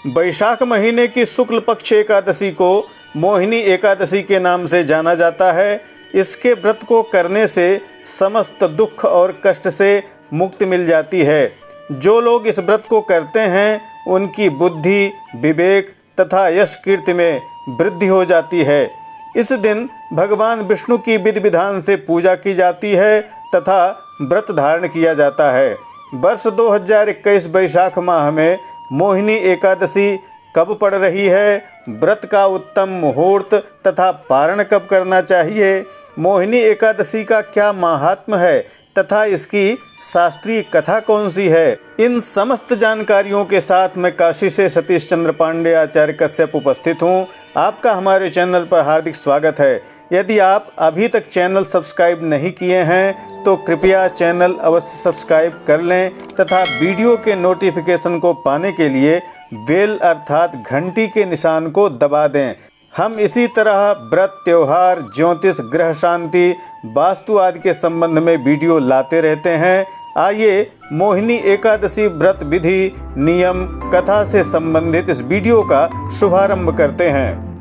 वैशाख महीने की शुक्ल पक्ष एकादशी को मोहिनी एकादशी के नाम से जाना जाता है। इसके व्रत को करने से समस्त दुख और कष्ट से मुक्ति मिल जाती है। जो लोग इस व्रत को करते हैं उनकी बुद्धि, विवेक तथा यश कीर्ति में वृद्धि हो जाती है। इस दिन भगवान विष्णु की विधि विधान से पूजा की जाती है तथा व्रत धारण किया जाता है। वर्ष 2021 वैशाख माह में मोहिनी एकादशी कब पड़ रही है, व्रत का उत्तम मुहूर्त तथा पारण कब करना चाहिए, मोहिनी एकादशी का क्या महात्म्य है तथा इसकी शास्त्रीय कथा कौन सी है, इन समस्त जानकारियों के साथ मैं काशी से सतीश चंद्र पांडे आचार्य कश्यप उपस्थित हूँ। आपका हमारे चैनल पर हार्दिक स्वागत है। यदि आप अभी तक चैनल सब्सक्राइब नहीं किए हैं तो कृपया चैनल अवश्य सब्सक्राइब कर लें तथा वीडियो के नोटिफिकेशन को पाने के लिए बेल अर्थात घंटी के निशान को दबा दें। हम इसी तरह व्रत, त्योहार, ज्योतिष, ग्रह शांति, वास्तु आदि के संबंध में वीडियो लाते रहते हैं। आइए मोहिनी एकादशी व्रत विधि, नियम, कथा से संबंधित इस वीडियो का शुभारंभ करते हैं।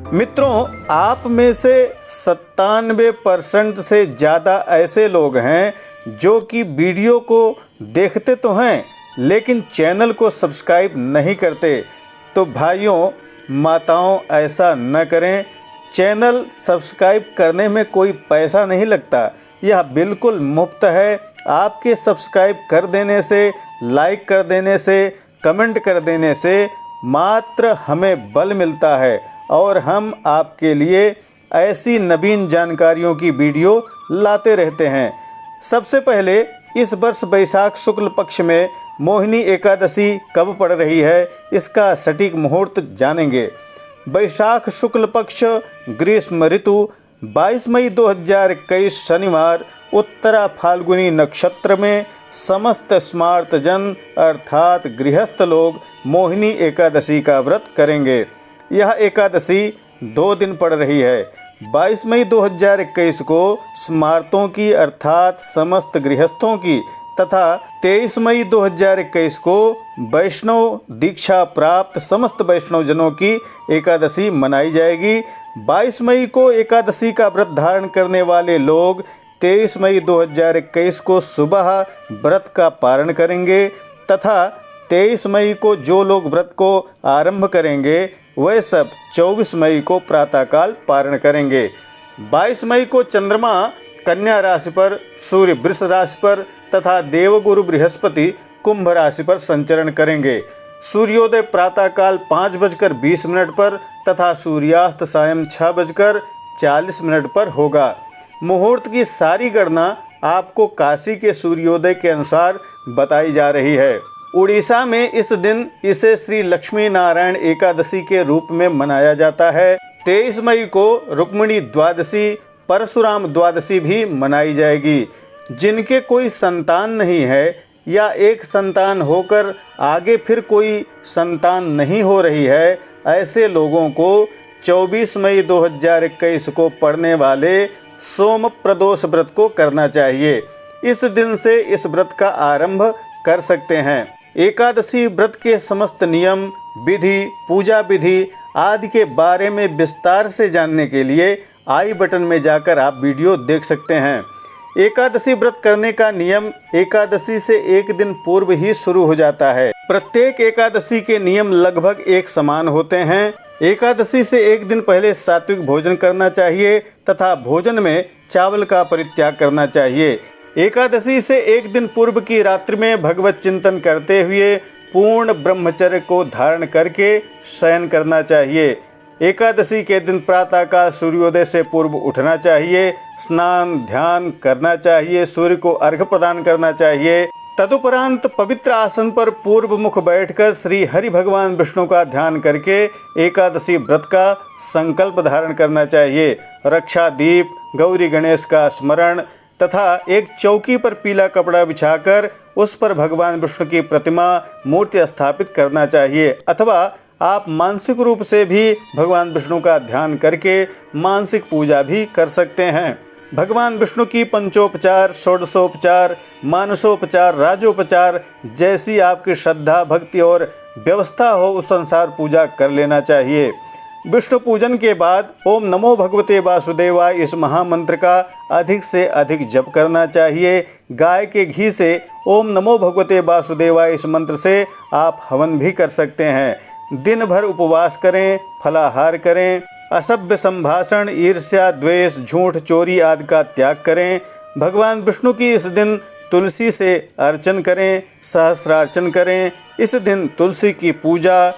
मित्रों, आप में से 97% से ज़्यादा ऐसे लोग हैं जो कि वीडियो को देखते तो हैं लेकिन चैनल को सब्सक्राइब नहीं करते। तो भाइयों, माताओं, ऐसा न करें। चैनल सब्सक्राइब करने में कोई पैसा नहीं लगता, यह बिल्कुल मुफ्त है। आपके सब्सक्राइब कर देने से, लाइक कर देने से, कमेंट कर देने से मात्र हमें बल मिलता है और हम आपके लिए ऐसी नवीन जानकारियों की वीडियो लाते रहते हैं। सबसे पहले इस वर्ष वैशाख शुक्ल पक्ष में मोहिनी एकादशी कब पड़ रही है, इसका सटीक मुहूर्त जानेंगे। वैशाख शुक्ल पक्ष ग्रीष्म ऋतु 22 मई 2021 शनिवार उत्तरा फाल्गुनी नक्षत्र में समस्त स्मार्त जन अर्थात गृहस्थ लोग मोहिनी एकादशी का व्रत करेंगे। यह एकादशी 2 दिन पड़ रही है। 22 मई 2021 को स्मार्तों की अर्थात समस्त गृहस्थों की तथा 23 मई 2021 को वैष्णव दीक्षा प्राप्त समस्त वैष्णव जनों की एकादशी मनाई जाएगी। 22 मई को एकादशी का व्रत धारण करने वाले लोग 23 मई 2021 को सुबह व्रत का पारण करेंगे तथा 23 मई को जो लोग व्रत को आरंभ करेंगे वह सब 24 मई को प्रातःकाल पारण करेंगे। 22 मई को चंद्रमा कन्या राशि पर, सूर्य वृष राशि पर तथा देवगुरु बृहस्पति कुंभ राशि पर संचरण करेंगे। सूर्योदय प्रातःकाल 5:20 पर तथा सूर्यास्त सायं 6:40 पर होगा। मुहूर्त की सारी गणना आपको काशी के सूर्योदय के अनुसार बताई जा रही है। उड़ीसा में इस दिन इसे श्री लक्ष्मी नारायण एकादशी के रूप में मनाया जाता है। 23 मई को रुक्मिणी द्वादशी, परशुराम द्वादशी भी मनाई जाएगी। जिनके कोई संतान नहीं है या एक संतान होकर आगे फिर कोई संतान नहीं हो रही है, ऐसे लोगों को 24 मई 2021 को पड़ने वाले सोम प्रदोष व्रत को करना चाहिए। इस दिन से इस व्रत का आरंभ कर सकते हैं। एकादशी व्रत के समस्त नियम, विधि, पूजा विधि आदि के बारे में विस्तार से जानने के लिए आई बटन में जाकर आप वीडियो देख सकते हैं। एकादशी व्रत करने का नियम एकादशी से एक दिन पूर्व ही शुरू हो जाता है। प्रत्येक एकादशी के नियम लगभग एक समान होते हैं। एकादशी से एक दिन पहले सात्विक भोजन करना चाहिए तथा भोजन में चावल का परित्याग करना चाहिए। एकादशी से एक दिन पूर्व की रात्रि में भगवत चिंतन करते हुए पूर्ण ब्रह्मचर्य को धारण करके शयन करना चाहिए। एकादशी के दिन प्रातःकाल सूर्योदय से पूर्व उठना चाहिए, स्नान ध्यान करना चाहिए, सूर्य को अर्घ्य प्रदान करना चाहिए। तदुपरांत पवित्र आसन पर पूर्व मुख बैठकर श्री हरि भगवान विष्णु का ध्यान करके एकादशी व्रत का संकल्प धारण करना चाहिए। रक्षा दीप, गौरी गणेश का स्मरण तथा एक चौकी पर पीला कपड़ा बिछाकर उस पर भगवान विष्णु की प्रतिमा, मूर्ति स्थापित करना चाहिए। अथवा आप मानसिक रूप से भी भगवान विष्णु का ध्यान करके मानसिक पूजा भी कर सकते हैं। भगवान विष्णु की पंचोपचार, षोडशोपचार, मानसोपचार, राजोपचार जैसी आपकी श्रद्धा, भक्ति और व्यवस्था हो उस अनुसार पूजा कर लेना चाहिए। विष्णु पूजन के बाद ओम नमो भगवते वासुदेवाय इस महामंत्र का अधिक से अधिक जप करना चाहिए। गाय के घी से ओम नमो भगवते वासुदेवाय इस मंत्र से आप हवन भी कर सकते हैं। दिन भर उपवास करें, फलाहार करें, असभ्य संभाषण, ईर्ष्या, द्वेष, झूठ, चोरी आदि का त्याग करें। भगवान विष्णु की इस दिन तुलसी से अर्चन करें, सहस्त्रार्चन करें। इस दिन तुलसी की पूजा,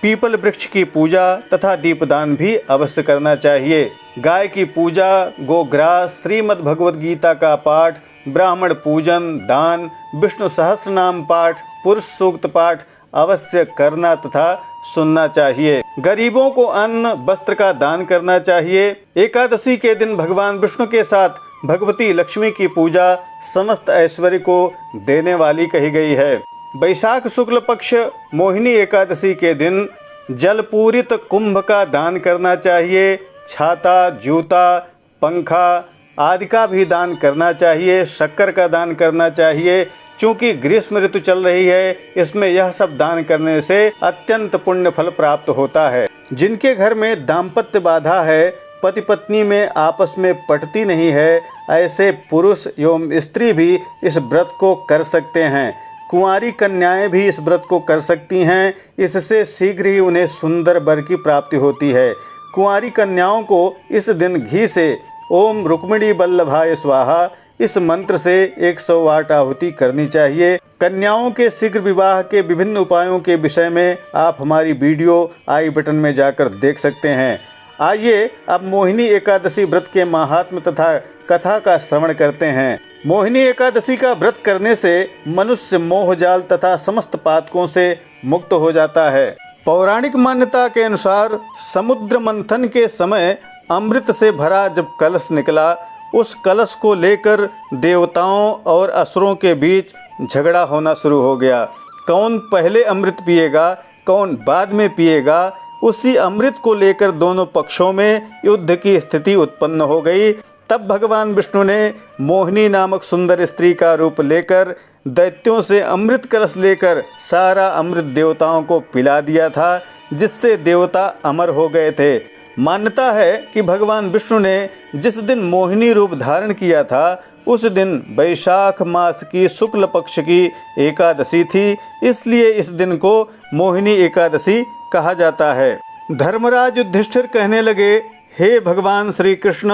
पीपल वृक्ष की पूजा तथा दीपदान भी अवश्य करना चाहिए। गाय की पूजा, गोग्रास, श्रीमद् भगवद गीता का पाठ, ब्राह्मण पूजन, दान, विष्णु सहस्रनाम पाठ, पुरुष सूक्त पाठ अवश्य करना तथा सुनना चाहिए। गरीबों को अन्न वस्त्र का दान करना चाहिए। एकादशी के दिन भगवान विष्णु के साथ भगवती लक्ष्मी की पूजा समस्त ऐश्वर्य को देने वाली कही गई है। वैशाख शुक्ल पक्ष मोहिनी एकादशी के दिन जलपूरित कुंभ का दान करना चाहिए। छाता, जूता, पंखा आदि का भी दान करना चाहिए। शक्कर का दान करना चाहिए। चूँकि ग्रीष्म ऋतु चल रही है, इसमें यह सब दान करने से अत्यंत पुण्य फल प्राप्त होता है। जिनके घर में दाम्पत्य बाधा है, पति पत्नी में आपस में पटती नहीं है, ऐसे पुरुष एवं स्त्री भी इस व्रत को कर सकते हैं। कुंवारी कन्याएं भी इस व्रत को कर सकती हैं। इससे शीघ्र ही उन्हें सुंदर वर की प्राप्ति होती है। कुंवारी कन्याओं को इस दिन घी से ओम रुक्मिणी वल्लभाय स्वाहा इस मंत्र से 108 आहुति करनी चाहिए। कन्याओं के शीघ्र विवाह के विभिन्न उपायों के विषय में आप हमारी वीडियो आई बटन में जाकर देख सकते हैं। आइए अब मोहिनी एकादशी व्रत के महात्म्य तथा कथा का श्रवण करते हैं। मोहिनी एकादशी का व्रत करने से मनुष्य मोहजाल तथा समस्त पातकों से मुक्त हो जाता है। पौराणिक मान्यता के अनुसार समुद्र मंथन के समय अमृत से भरा जब कलश निकला, उस कलश को लेकर देवताओं और असुरों के बीच झगड़ा होना शुरू हो गया। कौन पहले अमृत पिएगा, कौन बाद में पिएगा, उसी अमृत को लेकर दोनों पक्षों में युद्ध की स्थिति उत्पन्न हो गई। तब भगवान विष्णु ने मोहिनी नामक सुंदर स्त्री का रूप लेकर दैत्यों से अमृत कलश लेकर सारा अमृत देवताओं को पिला दिया था, जिससे देवता अमर हो गए थे। मान्यता है कि भगवान विष्णु ने जिस दिन मोहिनी रूप धारण किया था, उस दिन वैशाख मास की शुक्ल पक्ष की एकादशी थी, इसलिए इस दिन को मोहिनी एकादशी कहा जाता है। धर्मराज युधिष्ठिर कहने लगे, हे भगवान श्री कृष्ण,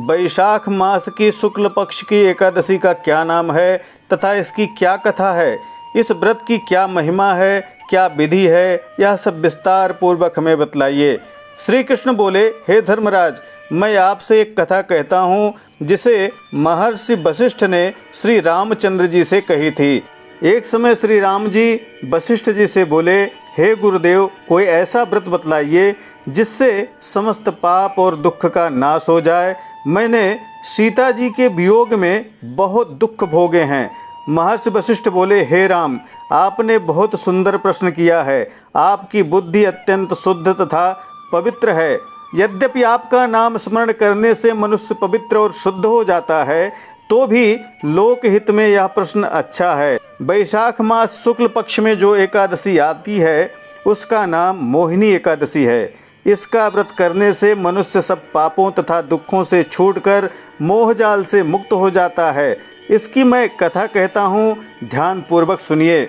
वैशाख मास की शुक्ल पक्ष की एकादशी का क्या नाम है तथा इसकी क्या कथा है? इस व्रत की क्या महिमा है, क्या विधि है, यह सब विस्तार पूर्वक हमें बतलाइए। श्री कृष्ण बोले, हे धर्मराज, मैं आपसे एक कथा कहता हूँ जिसे महर्षि वशिष्ठ ने श्री रामचंद्र जी से कही थी। एक समय श्री राम जी वशिष्ठ जी से बोले, हे गुरुदेव, कोई ऐसा व्रत बतलाइए जिससे समस्त पाप और दुख का नाश हो जाए। मैंने सीता जी के वियोग में बहुत दुख भोगे हैं। महर्षि वशिष्ठ बोले, हे राम, आपने बहुत सुंदर प्रश्न किया है। आपकी बुद्धि अत्यंत शुद्ध तथा पवित्र है। यद्यपि आपका नाम स्मरण करने से मनुष्य पवित्र और शुद्ध हो जाता है, तो भी लोक हित में यह प्रश्न अच्छा है। वैशाख मास शुक्ल पक्ष में जो एकादशी आती है, उसका नाम मोहिनी एकादशी है। इसका व्रत करने से मनुष्य सब पापों तथा दुखों से छूटकर मोहजाल से मुक्त हो जाता है। इसकी मैं कथा कहता हूँ, ध्यान पूर्वक सुनिए।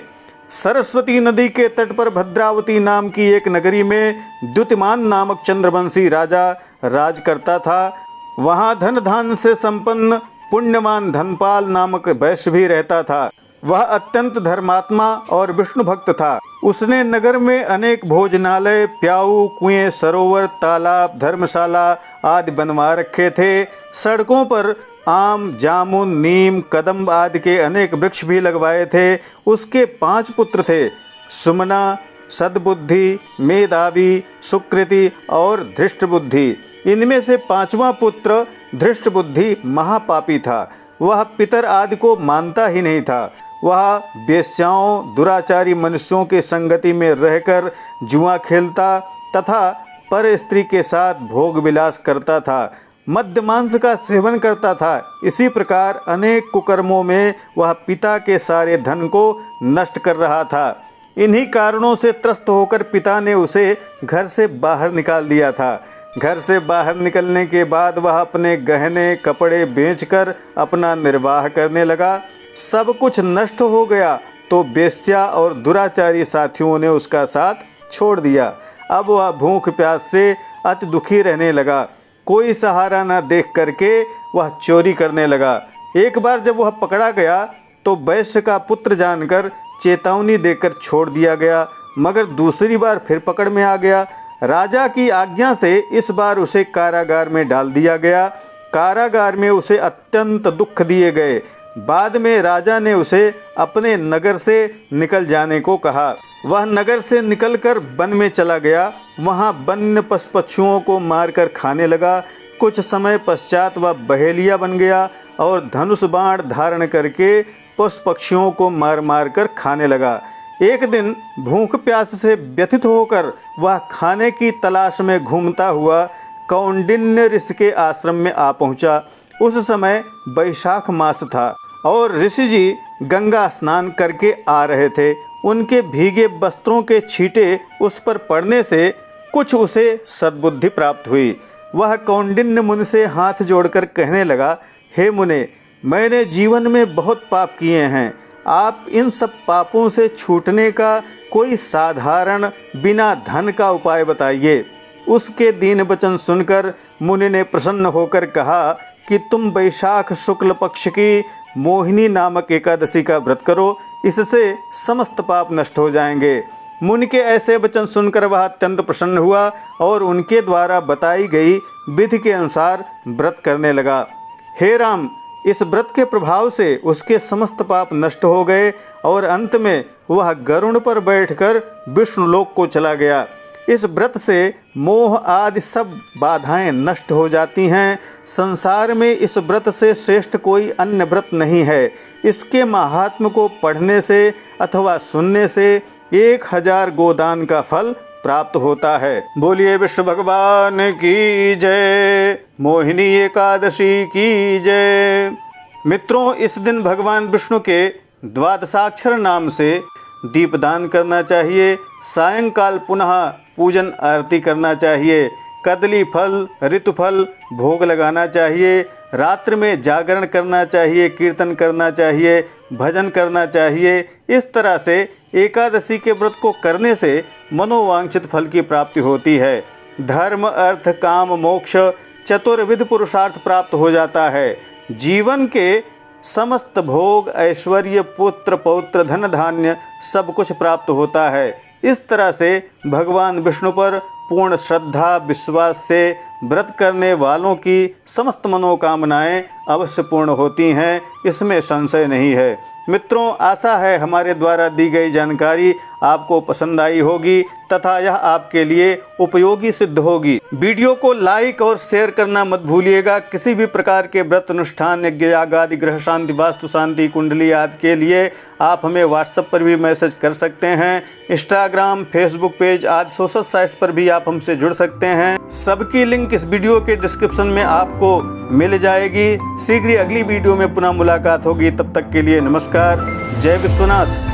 सरस्वती नदी के तट पर भद्रावती नाम की एक नगरी में द्युतिमान नामक चंद्रवंशी राजा राज करता था। वहाँ धन धान से संपन्न पुण्यवान धनपाल नामक वैश्य भी रहता था। वह अत्यंत धर्मात्मा और विष्णु भक्त था। उसने नगर में अनेक भोजनालय, प्याऊ, कुएं, सरोवर, तालाब, धर्मशाला आदि बनवा रखे थे। सड़कों पर आम, जामुन, नीम, कदम्ब आदि के अनेक वृक्ष भी लगवाए थे। उसके 5 पुत्र थे, सुमना, सद्बुद्धि, मेधावी, सुकृति और धृष्टबुद्धि। इनमें से 5वां पुत्र धृष्टबुद्धि महापापी था। वह पितर आदि को मानता ही नहीं था। वह वेश्याओं, दुराचारी मनुष्यों की संगति में रहकर जुआ खेलता तथा पर स्त्री के साथ भोग विलास करता था। मद्य मांस का सेवन करता था। इसी प्रकार अनेक कुकर्मों में वह पिता के सारे धन को नष्ट कर रहा था। इन्हीं कारणों से त्रस्त होकर पिता ने उसे घर से बाहर निकाल दिया था। घर से बाहर निकलने के बाद वह अपने गहने कपड़े बेचकर अपना निर्वाह करने लगा। सब कुछ नष्ट हो गया तो बेश्या और दुराचारी साथियों ने उसका साथ छोड़ दिया। अब वह भूख प्यास से अति दुखी रहने लगा। कोई सहारा न देख करके वह चोरी करने लगा। एक बार जब वह पकड़ा गया तो वैश्य का पुत्र जानकर चेतावनी देकर छोड़ दिया गया, मगर दूसरी बार फिर पकड़ में आ गया। राजा की आज्ञा से इस बार उसे कारागार में डाल दिया गया। कारागार में उसे अत्यंत दुख दिए गए। बाद में राजा ने उसे अपने नगर से निकल जाने को कहा। वह नगर से निकलकर वन में चला गया। वहाँ वन्य पशु पक्षियों को मारकर खाने लगा। कुछ समय पश्चात वह बहेलिया बन गया और धनुष बाण धारण करके पशु पक्षियों को मार मार कर खाने लगा। एक दिन भूख प्यास से व्यथित होकर वह खाने की तलाश में घूमता हुआ कौंडिन्य ऋषि के आश्रम में आ पहुंचा। उस समय वैशाख मास था और ऋषि जी गंगा स्नान करके आ रहे थे। उनके भीगे वस्त्रों के छींटे उस पर पड़ने से कुछ उसे सद्बुद्धि प्राप्त हुई। वह कौंडिन्य मुनि से हाथ जोड़कर कहने लगा, हे मुने, मैंने जीवन में बहुत पाप किए हैं। आप इन सब पापों से छूटने का कोई साधारण बिना धन का उपाय बताइए। उसके दीन वचन सुनकर मुनि ने प्रसन्न होकर कहा कि तुम वैशाख शुक्ल पक्ष की मोहिनी नामक एकादशी का व्रत करो, इससे समस्त पाप नष्ट हो जाएंगे। मुनि के ऐसे वचन सुनकर वह अत्यंत प्रसन्न हुआ और उनके द्वारा बताई गई विधि के अनुसार व्रत करने लगा। हे राम, इस व्रत के प्रभाव से उसके समस्त पाप नष्ट हो गए और अंत में वह गरुड़ पर बैठकर विष्णुलोक को चला गया। इस व्रत से मोह आदि सब बाधाएं नष्ट हो जाती हैं। संसार में इस व्रत से श्रेष्ठ कोई अन्य व्रत नहीं है। इसके महात्म्य को पढ़ने से अथवा सुनने से 1000 गोदान का फल प्राप्त होता है। बोलिए विष्णु भगवान की जय, मोहिनी एकादशी की जय। मित्रों, इस दिन भगवान विष्णु के द्वादशाक्षर नाम से दीपदान करना चाहिए। सायंकाल पुनः पूजन आरती करना चाहिए। कदली फल ऋतुफल भोग लगाना चाहिए। रात्रि में जागरण करना चाहिए, कीर्तन करना चाहिए, भजन करना चाहिए। इस तरह से एकादशी के व्रत को करने से मनोवांछित फल की प्राप्ति होती है। धर्म अर्थ काम मोक्ष चतुर्विध पुरुषार्थ प्राप्त हो जाता है। जीवन के समस्त भोग ऐश्वर्य पुत्र पौत्र धन धान्य सब कुछ प्राप्त होता है। इस तरह से भगवान विष्णु पर पूर्ण श्रद्धा विश्वास से व्रत करने वालों की समस्त मनोकामनाएं अवश्य पूर्ण होती हैं, इसमें संशय नहीं है। मित्रों, आशा है हमारे द्वारा दी गई जानकारी आपको पसंद आई होगी तथा यह आपके लिए उपयोगी सिद्ध होगी। वीडियो को लाइक और शेयर करना मत भूलिएगा। किसी भी प्रकार के व्रत अनुष्ठान यज्ञ याग आदि ग्रह शांति वास्तु शांति कुंडली आदि के लिए आप हमें व्हाट्सएप पर भी मैसेज कर सकते हैं। इंस्टाग्राम फेसबुक पेज आदि सोशल साइट्स पर भी आप हमसे जुड़ सकते हैं। सबकी लिंक इस वीडियो के डिस्क्रिप्शन में आपको मिल जाएगी। शीघ्र ही अगली वीडियो में पुनः मुलाकात होगी। तब तक के लिए नमस्कार। जय विश्वनाथ।